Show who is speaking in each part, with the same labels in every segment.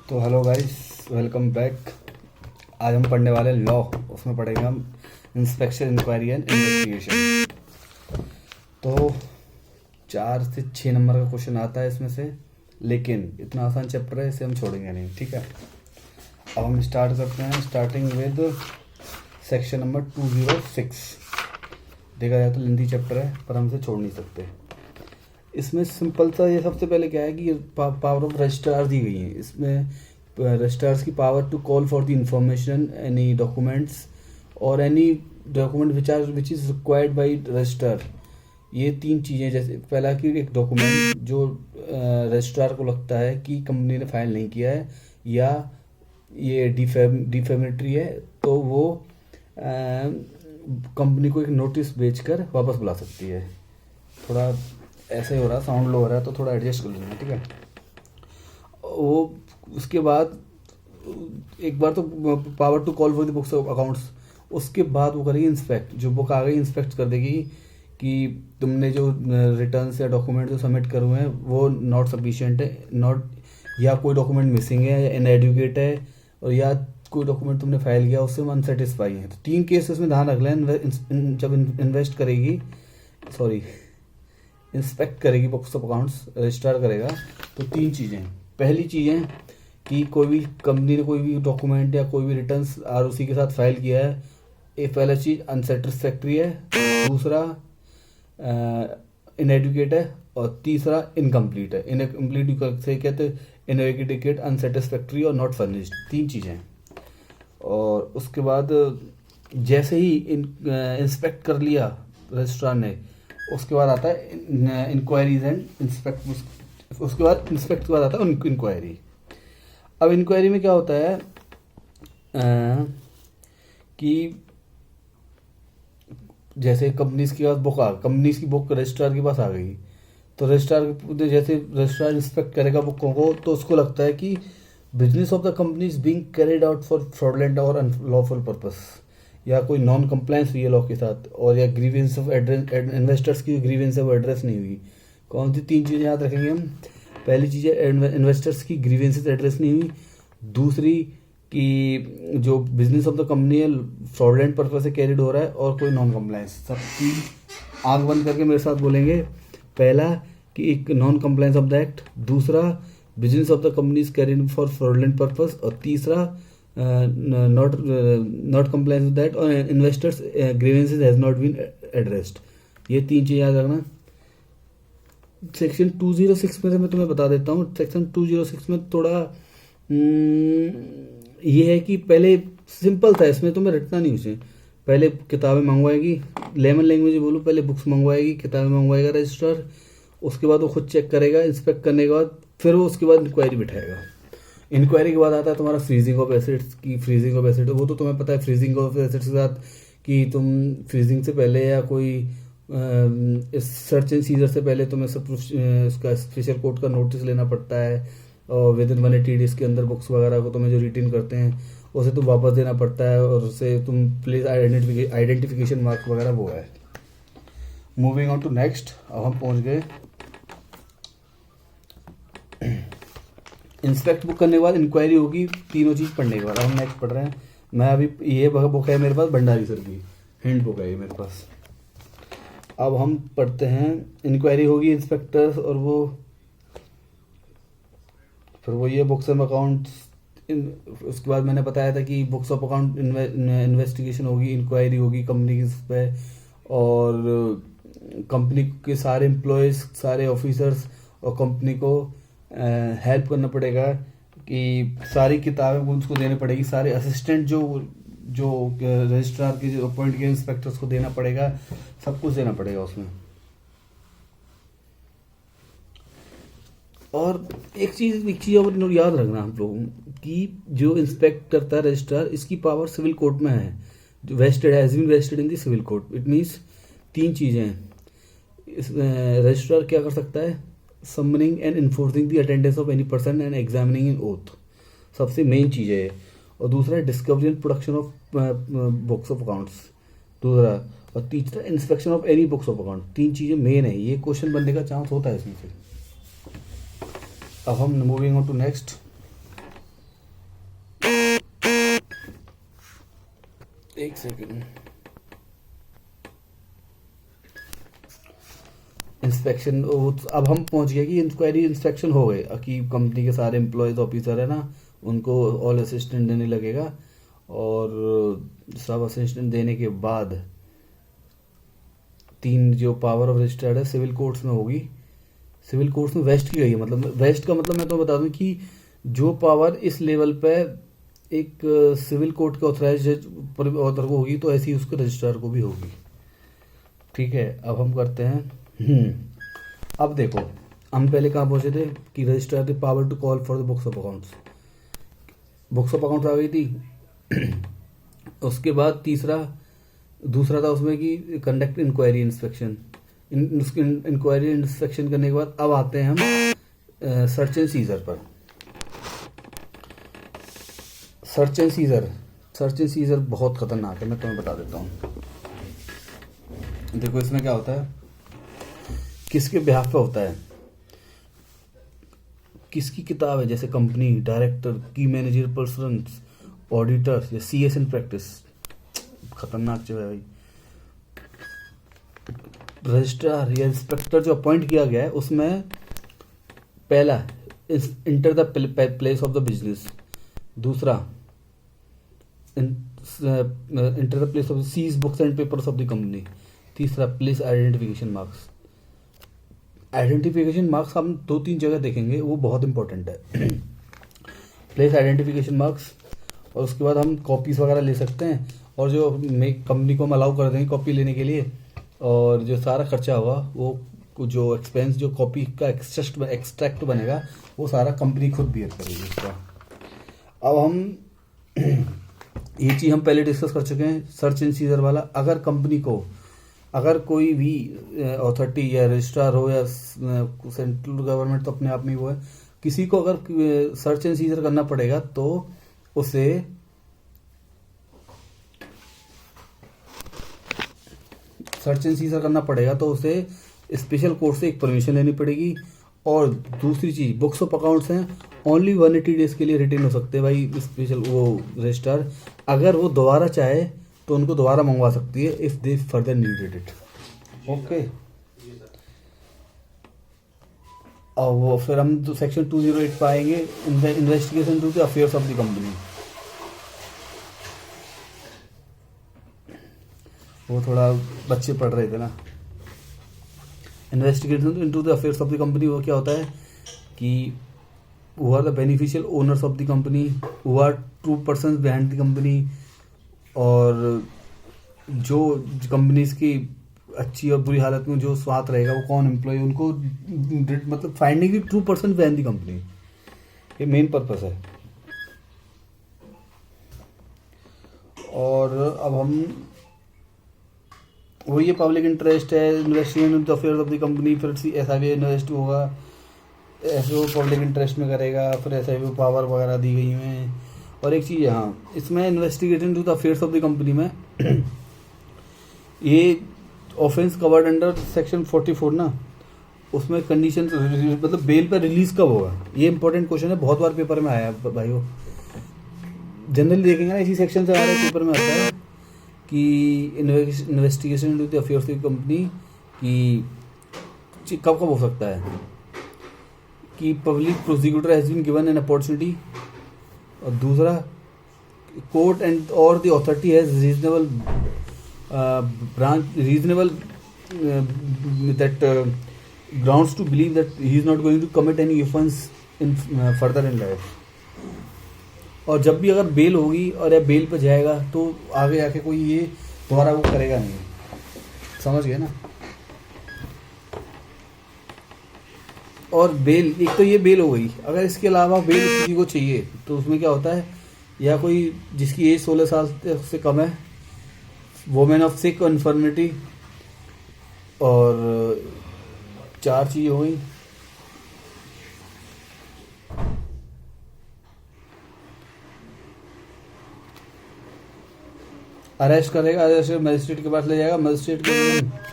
Speaker 1: तो hello guys, welcome back. आज हम पढ़ने वाले लॉ। उसमें पढ़ेंगे हम इंस्पेक्शन, इंक्वायरी एंड इन्वेस्टिगेशन। तो 4 से 6 नंबर का क्वेश्चन आता है इसमें से, लेकिन इतना आसान चैप्टर है, इसे हम छोड़ेंगे नहीं। ठीक है, अब हम स्टार्ट करते हैं, स्टार्टिंग विद सेक्शन नंबर 206। देखा जाए तो लेंथी चैप्टर है, पर हम इसे छोड़ नहीं सकते। इसमें सिंपल सा ये सबसे पहले क्या है कि पावर ऑफ रजिस्ट्रार दी गई है। इसमें रजिस्ट्रार्स की power to call for the information, any documents और any document which is required by registrar. ये 3 चीज़ें, जैसे पहला कि एक डॉक्यूमेंट जो रजिस्ट्रार को लगता है कि कंपनी ने फाइल नहीं किया है या ये डिफेमेटरी है, तो वो कंपनी को एक नोटिस भेजकर वापस बुला सकती है। थोड़ा ऐसे हो रहा, साउंड लो हो रहा है, तो थोड़ा एडजस्ट कर लेना। ठीक है, वो उसके बाद एक बार तो power to call for the books of accounts, उसके बाद वो करेगी इंस्पेक्ट। जो बुक आ गई इंस्पेक्ट कर देगी कि तुमने जो रिटर्न्स या डॉक्यूमेंट जो सबमिट करे हुए हैं वो नॉट सफिशिएंट है, नॉट, या कोई डॉक्यूमेंट मिसिंग है, या इनएडुकेट है, और या कोई डॉक्यूमेंट तुमने फाइल किया उससे अनसेटिस्फाई है। तो 3 केसेस में ध्यान रख लें। जब इन्वेस्ट करेगी, सॉरी, इंस्पेक्ट करेगी बुक्स ऑफ अकाउंट्स, रजिस्टर करेगा, तो 3 चीज़ें। पहली चीज़ है कि कोई भी कंपनी ने कोई भी डॉक्यूमेंट या कोई भी रिटर्न्स आरओसी के साथ फाइल किया है, ये पहला चीज़ अनसेटिस्फैक्ट्री है, दूसरा इनएडुकेट है, और तीसरा इनकम्प्लीट है। इनकम्प्लीट से कहते हैं इनएडुकेट, अनसेटिस्फैक्ट्री और नॉट फर्निश्ड, 3 चीज़ें। और उसके बाद जैसे ही इंस्पेक्ट कर लिया रजिस्ट्रार ने, उसके बाद आता है इंक्वायरीज एंड इंस्पेक्ट। उसके बाद इंस्पेक्ट के बाद आता है इंक्वायरी। अब इंक्वायरी में क्या होता है कि जैसे कंपनीज के पास कंपनीज की बुक रजिस्ट्रार के पास आ गई, तो जैसे रजिस्ट्रार इंस्पेक्ट करेगा बुकों को, तो उसको लगता है कि business of the company is being carried out for fraudulent और अनलॉफुल पर्पस, या कोई नॉन कंप्लायंस हुई है लॉ के साथ, और या ग्रीवेंस ऑफ इन्वेस्टर्स की ग्रीवेंस है वो एड्रेस नहीं हुई। कौन सी 3 चीज़ें याद रखेंगे हम? पहली चीज़ है इन्वेस्टर्स की ग्रीवेंसेस एड्रेस नहीं हुई, दूसरी कि जो बिजनेस ऑफ द कंपनी है फ्रॉडलेंट पर्पज से कैरिड हो रहा है, और कोई नॉन कंप्लायंस। सब 3 आंख बंद करके मेरे साथ बोलेंगे। पहला कि एक non compliance of the act, दूसरा business of the company is carried for fraudulent purpose, और तीसरा नॉट कंप्लायंस विद दैट, और investors grievances has not been addressed. ये 3 चीज़ याद रखना। सेक्शन 206 में से मैं तुम्हें बता देता हूँ। सेक्शन 206 में थोड़ा ये है कि पहले सिंपल था, इसमें तुम्हें रटना नहीं उसे। पहले किताबें मंगवाएगी, लेमन लैंग्वेज बोलो, पहले बुक्स मंगवाएगी, किताबें मंगवाएगा रजिस्ट्रार, उसके बाद वो खुद चेक करेगा। इंस्पेक्ट करने के बाद फिर वो उसके बाद इंक्वायरी बिठाएगा। इंक्वायरी के बाद आता है तुम्हारा फ्रीजिंग ऑफ एसेट्स की। फ्रीजिंग ऑफ एसेट वो तो तुम्हें पता है, फ्रीजिंग ऑफ एसेट्स के साथ कि तुम फ्रीजिंग से पहले या कोई सर्च एंड सीजर से पहले तुम्हें सब उसका स्पेशल कोर्ट का नोटिस लेना पड़ता है, और विद इन 180 डेज के अंदर बुक्स वगैरह को तुम्हें जो रिटर्न करते हैं उसे तुम वापस देना पड़ता है, और उससे तुम प्लीज आइडेंटिफिकेशन मार्क वगैरह वो है। मूविंग ऑन टू नेक्स्ट, अब हम पहुंच गए इंस्पेक्ट बुक करने के बाद इंक्वायरी होगी, तीनों चीज़ पढ़ने के बाद। हम नेक्स्ट पढ़ रहे हैं। मैं अभी ये बुक है मेरे पास, भंडारी सर की हैंड बुक है ये मेरे पास। अब हम पढ़ते हैं, इंक्वायरी होगी इंस्पेक्टर्स, और वो फिर वो ये बुक्स ऑफ अकाउंट्स। उसके बाद मैंने बताया था कि बुक्स ऑफ अकाउंट इन्वेस्टिगेशन होगी, इंक्वायरी होगी कंपनी पे, और कंपनी के सारे एम्प्लॉयज़, सारे ऑफिसर्स और कंपनी को हेल्प करना पड़ेगा कि सारी किताबें उनको देनी पड़ेगी। सारे असिस्टेंट जो रजिस्ट्रार के जो अपॉइंट किए इंस्पेक्टर्स को देना पड़ेगा, सब कुछ देना पड़ेगा उसमें। और एक चीज़ और याद रखना हम लोगों कि जो इंस्पेक्ट करता है रजिस्ट्रार, इसकी पावर सिविल कोर्ट में है, जो has been vested in the civil court. It means 3 चीज़ें हैं। रजिस्ट्रार क्या कर सकता है? Summoning and enforcing the attendance of any person and examining in oath, सबसे मेन चीज़ है। और दूसरा discovery and production of books of accounts, दूसरा, और तीसरा inspection of any books of account. 3 चीज़ें मेन है, ये क्वेश्चन बनने का चांस होता है इसमें से। अब हम मूविंग ऑन टू नेक्स्ट। एक सेकंड। इंस्पेक्शन, अब हम पहुंच गए कि इंक्वायरी इंस्पेक्शन हो गए कि कंपनी के सारे एम्प्लॉयज ऑफिसर है ना, उनको ऑल असिस्टेंट देने लगेगा। और सब असिस्टेंट देने के बाद 3 जो पावर ऑफ रजिस्टर्ड है सिविल कोर्ट्स में होगी। सिविल कोर्ट्स में वेस्ट की गई है, मतलब वेस्ट का मतलब मैं तो बता दूं कि जो पावर इस लेवल पे एक सिविल कोर्ट के ऑथराइज ऑथर को होगी, तो ऐसी उसके रजिस्ट्रार को भी होगी। ठीक है, अब हम करते हैं। अब देखो, हम पहले कहाँ पहुंचे थे कि registrar the power to call for the books of accounts. Books of accounts आ गई थी। उसके बाद दूसरा था उसमें कि conduct inquiry inspection. Inquiry inspection करने के बाद अब आते हैं हम सर्च एंड सीजर पर। सर्च एंड सीजर बहुत खतरनाक है, मैं तुम्हें बता देता हूँ। देखो इसमें क्या होता है, किसके बिहाफ पे होता है, किसकी किताब है, जैसे कंपनी, डायरेक्टर, की मैनेजर पर्सन, ऑडिटर या CS इन प्रैक्टिस। खतरनाक जो है भाई। रजिस्ट्रार या इंस्पेक्टर जो अपॉइंट किया गया है उसमें पहला enter the place of the business, दूसरा enter the place of seize books and papers of the company, तीसरा place identification marks. Identification marks हम 2-3 जगह देखेंगे, वो बहुत इंपॉर्टेंट है। प्लेस आइडेंटिफिकेशन मार्क्स, और उसके बाद हम कॉपीज वगैरह ले सकते हैं, और जो कंपनी को हम अलाउ कर देंगे कॉपी लेने के लिए, और जो सारा खर्चा होगा वो जो एक्सपेंस, जो कॉपी का एक्सट्रैक्ट बनेगा, वो सारा कंपनी खुद बियर करेगी उसका। अब हम ये चीज़ हम पहले डिस्कस कर चुके हैं, सर्च एंड सीजर वाला। अगर कंपनी को, अगर कोई भी अथॉरिटी या रजिस्ट्रार हो या सेंट्रल गवर्नमेंट तो अपने आप में वो है, किसी को अगर सर्च एंड सीजर करना पड़ेगा तो उसे स्पेशल कोर्ट से एक परमिशन लेनी पड़ेगी। और दूसरी चीज, बुक्स ऑफ अकाउंट्स हैं ओनली 180 डेज के लिए रिटेन हो सकते हैं भाई स्पेशल वो रजिस्ट्रार। अगर वो दोबारा चाहे तो उनको दोबारा मंगवा सकती है if they further needed it. Okay, और वो फिर हम तो सेक्शन 208 पाएंगे, investigation to the affairs of the company. वो थोड़ा बच्चे पढ़ रहे थे ना। Investigation into the affairs of the company, वो क्या होता है कि who are the beneficial owners of the company, who are true persons behind the company, और जो कंपनीज की अच्छी और बुरी हालत में जो साथ रहेगा वो कौन एम्प्लॉय, उनको मतलब finding the true person behind the company, ये मेन पर्पस है। और अब हम वो ये पब्लिक इंटरेस्ट है, investment in the affairs of the company, फिर ऐसा भी इन्वेस्ट होगा, ऐसे वो पब्लिक इंटरेस्ट में करेगा, फिर ऐसे भी पावर वगैरह दी गई हैं। और एक चीज़ हाँ, इसमें investigation to the affairs of the company में ये ऑफेंस कवर्ड अंडर सेक्शन 44 ना, उसमें कंडीशन मतलब बेल पर रिलीज कब होगा, ये इंपॉर्टेंट क्वेश्चन है, बहुत बार पेपर में आया है भाइयों। जनरली देखेंगे ना इसी सेक्शन से हमारे पेपर में आता है कि investigation to the affairs of the company कि कब कब हो सकता है कि public prosecutor has been given an opportunity, और दूसरा कोर्ट एंड और the authority has reasonable that grounds to believe that he is not going to commit any offence in further in life. और जब भी अगर बेल होगी और या बेल पे जाएगा तो आगे जाके कोई ये दोबारा वो करेगा नहीं, समझ गए ना। और बेल, एक तो ये बेल हो गई, अगर इसके अलावा बेल किसी को चाहिए तो उसमें क्या होता है, या कोई जिसकी एज 16 साल से कम है, वोमेन ऑफ सिक इन्फर्मिटी, और 4 चीज़ हो गई। अरेस्ट करेगा, अरेस्ट मजिस्ट्रेट के पास ले जाएगा, मजिस्ट्रेट के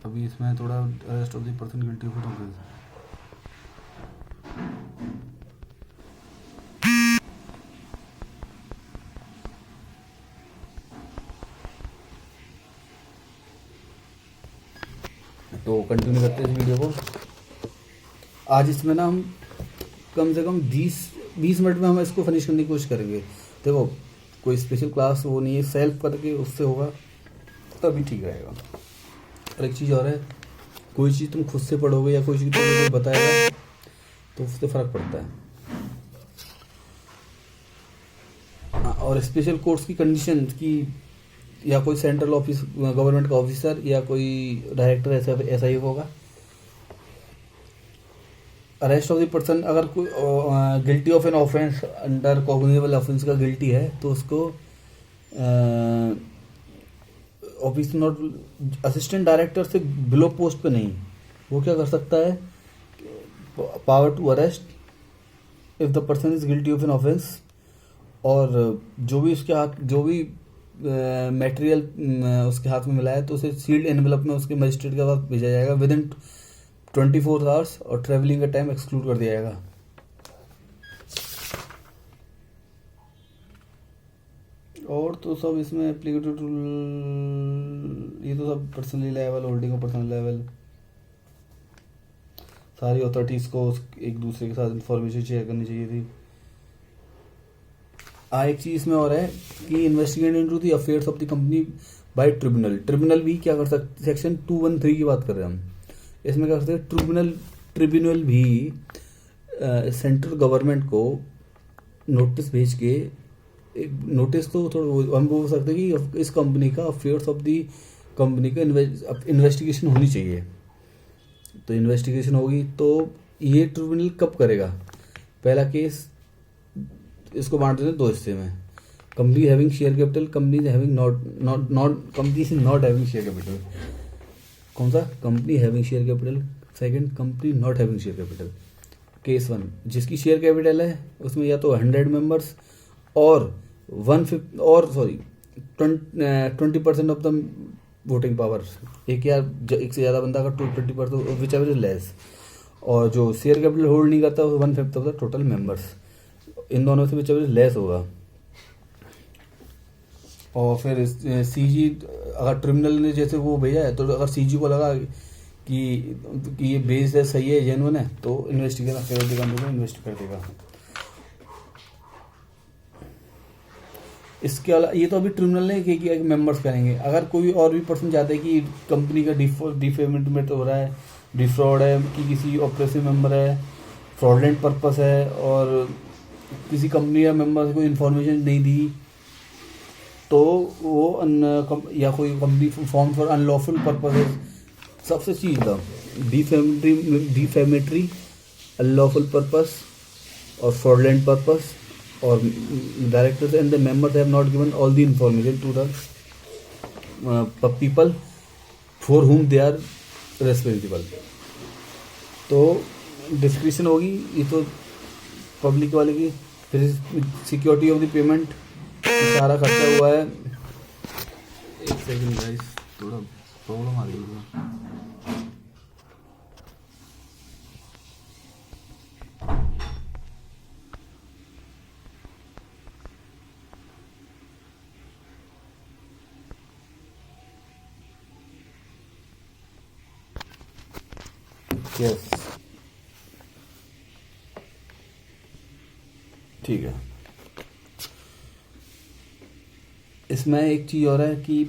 Speaker 1: अभी इसमें थोड़ा arrest of the person guilty of offence. तो कंटिन्यू करते हैं इस वीडियो को। आज इसमें ना हम कम से कम 20 मिनट में हम इसको फिनिश करने की कोशिश करेंगे। देखो कोई स्पेशल क्लास वो नहीं है, सेल्फ करके उससे होगा तभी ठीक रहेगा। और एक चीज़ और है, कोई चीज़ तुम खुद से पढ़ोगे या कोई चीज़ तुम्हें कोई बताएगा तो उससे फ़र्क पड़ता है। और स्पेशल कोर्स की कंडीशन की या कोई सेंट्रल ऑफिस गवर्नमेंट का ऑफिसर या कोई डायरेक्टर ऐसा ही होगा। अरेस्ट ऑफ द पर्सन, अगर कोई guilty of an offence under cognizable offence का गिल्टी है तो उसको ऑफिस नॉट असिस्टेंट डायरेक्टर से बिलो पोस्ट पे नहीं, वो क्या कर सकता है, power to arrest if the person is guilty of an offence. और जो भी उसके हाथ जो भी मटेरियल उसके हाथ में मिला है तो उसे सील्ड एनवेलप में उसके मजिस्ट्रेट के पास भेजा जाएगा विद इन 24 आवर्स, और ट्रेवलिंग का टाइम एक्सक्लूड कर दिया जाएगा। और तो सब इसमें एप्लीकेटिव टू, ये तो सब personally level, holding of personal level, सारी अथॉरिटीज़ को एक दूसरे के साथ इंफॉर्मेशन शेयर करनी चाहिए थी। एक चीज़ इसमें और है कि investigate into the affairs of the company by tribunal. Tribunal भी क्या कर सकते, सेक्शन 213 की बात कर रहे हैं हम। इसमें क्या करते हैं, ट्रिब्यूनल भी सेंट्रल गवर्नमेंट को नोटिस भेज के, एक नोटिस तो थोड़ा हम बोल सकते हैं कि इस कंपनी का अफेयर्स ऑफ द कंपनी का इन्वेस्टिगेशन होनी चाहिए। तो इन्वेस्टिगेशन होगी तो ये ट्रिब्यूनल कब करेगा, पहला केस इसको बांट देते हैं दो हिस्से में, company having share capital, company having not having share capital. कौन सा, company having share capital, second company not having share capital. Case 1, जिसकी शेयर कैपिटल है उसमें या तो 100 मेंबर्स और 20% ऑफ द वोटिंग पावर, एक से ज़्यादा बंदा का 20% विच एवर इज लेस, और जो शेयर कैपिटल होल्ड नहीं करता 1/5 ऑफ द टोटल मेंबर्स, इन दोनों से विच एवर इज लेस होगा। और फिर सीजी, अगर ट्रिब्यूनल ने जैसे वो भेजा है तो अगर सीजी को लगा कि ये बेस है, सही है, जेन्युइन है, तो इन्वेस्टिगेशन फेवर कंपनी को इन्वेस्ट कर देगा। इसके अलावा ये तो अभी ट्रिब्यूनल ने कि मेंबर्स करेंगे। अगर कोई और भी पर्सन चाहते हैं कि कंपनी का डिफेमेंट हो रहा है, डिफ्रॉड है, कि किसी ऑपरेसिव मेंबर है, फ्रॉडलेंट पर्पस है, और किसी कंपनी या मेंबर को इन्फॉर्मेशन नहीं दी, तो वो या कोई company form for unlawful purposes, सबसे चीज था डिफेमेटरी, अनलॉफुल पर्पस और फ्रॉडलेंट पर्पस, और directors and the members have not given all the information to the people for whom they are responsible. तो डिस्क्रिप्शन होगी, ये तो पब्लिक वाले की। फिर सिक्योरिटी ऑफ द पेमेंट, सारा खर्चा हुआ है। एक सेकंड गाइस, थोड़ा प्रॉब्लम आ रही है। यस, ठीक है। इसमें एक चीज़ और है कि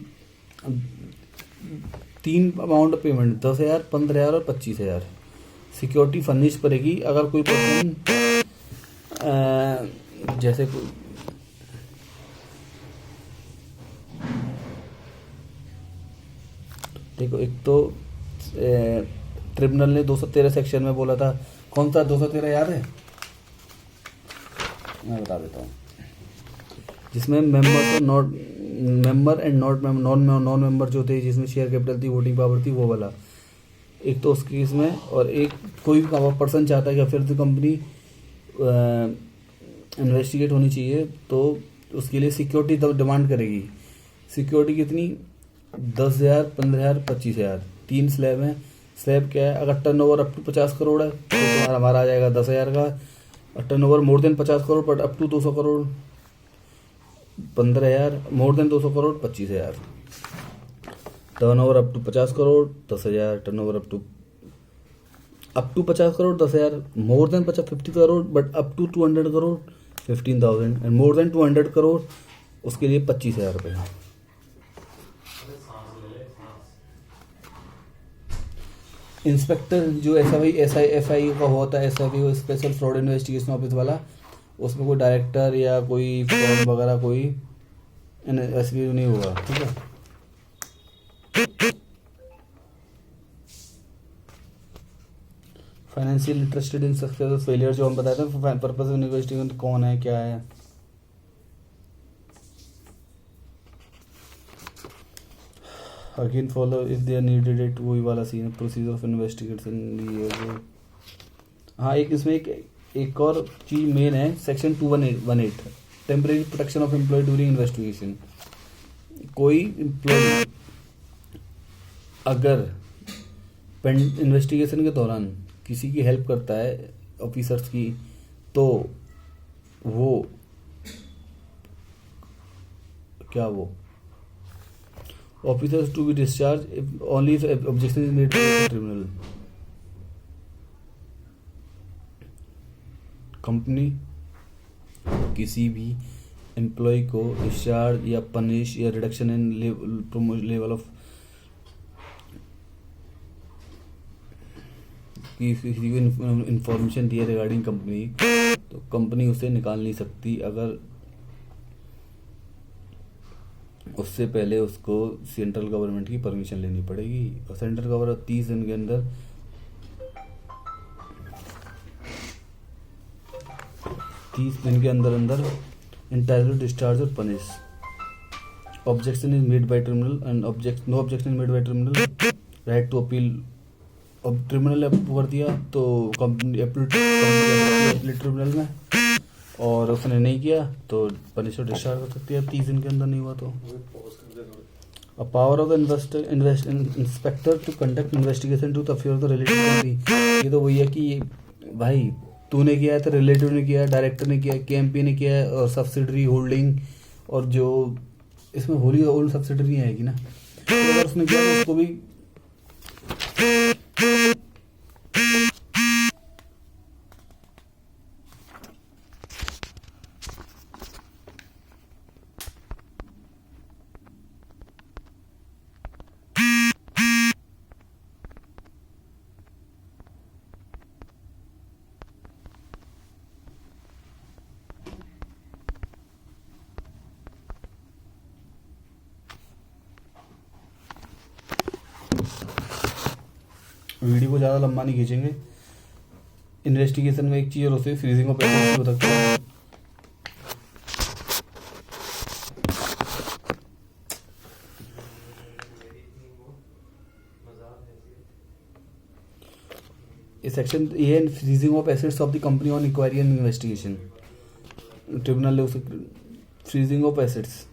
Speaker 1: 3 अमाउंट ऑफ पेमेंट, 10,000, 15,000 और 25,000 सिक्योरिटी फर्निश करेगी। अगर कोई पर्सन जैसे कोई देखो, एक तो ट्रिब्यूनल ने 213 सेक्शन में बोला था, कौन सा 213 याद है, मैं बता देता हूँ, जिसमें मेंबर एंड नॉन मेंबर जो थे, जिसमें शेयर कैपिटल थी, वोटिंग पावर थी, वो वाला एक तो उसके इसमें। और एक कोई भी पर्सन चाहता है कि फिर तो कंपनी इन्वेस्टिगेट होनी चाहिए, तो उसके लिए सिक्योरिटी डिमांड करेगी। सिक्योरिटी कितनी, 10,000, 15,000, 25,000। 3 स्लैब हैं। स्लैब क्या है, अगर टर्नओवर अप टू 50 करोड़ है तो हमारा आ जाएगा 10,000 का। और turnover more than 50 crore but up to 200 crore 15,000, more than 200 crore 25,000। Turnover up to 50 crore 10,000, turnover up to 50 crore 10,000, more than 50 crore but up to 200 crore 15,000 and more than 200 crore उसके लिए 25,000 रुपये। इंस्पेक्टर जो एसआई का होता है, SI special fraud investigation office वाला, उसमें कोई डायरेक्टर या कोई फ्रॉड वगैरह कोई एसपी नहीं होगा, ठीक है। Financial interested in success failure जो हम बताए थे, पर्पस ऑफ इन्वेस्टिगेशन कौन है क्या है। Again follow if they are needed it, वही वाला सीन, प्रोसीजर ऑफ इन्वेस्टिगेशन ये वो। हाँ, एक इसमें एक और चीज मेन है, section 218 temporary protection of employee during investigation. कोई एम्प्लॉय अगर इन्वेस्टिगेशन के दौरान किसी की हेल्प करता है ऑफिसर्स की, तो वो क्या वो officers to be discharge only if objection is made by tribunal. Company किसी भी एम्प्लॉय को डिस्चार्ज या पनिश या रिडक्शन इन लेवल ऑफ किसी को इंफॉर्मेशन दिए रिगार्डिंग कंपनी, तो कंपनी उसे निकाल नहीं सकती अगर उससे पहले उसको सेंट्रल गवर्नमेंट की परमिशन लेनी पड़ेगी। और सेंट्रल गवर्नमेंट 30 दिन के अंदर 30 दिन के अंदर entitled to discharge or punish. Objection is made by tribunal and no objection is made by tribunal. Right to appeal. अब ट्रिब्यूनल ने अप्रूव कर दिया तो कंपनी अपील ट्रिब्यूनल में, और उसने नहीं किया तो पनिश और डिस्चार्ज कर सकती है 30 दिन के अंदर नहीं हुआ तो। A power of the inspector to conduct investigation to the affair of the relative party. ये तो वही है कि भाई तूने किया है तो रिलेटिव ने किया है, डायरेक्टर ने किया है, केएमपी ने किया है, और सब्सिडरी होल्डिंग, और जो इसमें होली ओल्ड सब्सिडरी आएगी ना, तो अगर उसने किया तो उसको भी वीडियो को ज़्यादा लंबा नहीं खींचेंगे। इन्वेस्टिगेशन में एक चीज़ और उसे फ्रीजिंग ऑफ एसेट्स हो सकता है। सेक्शन ये है freezing of assets of the company on inquiry and investigation. Tribunal ने उसे फ्रीजिंग ऑफ एसेट्स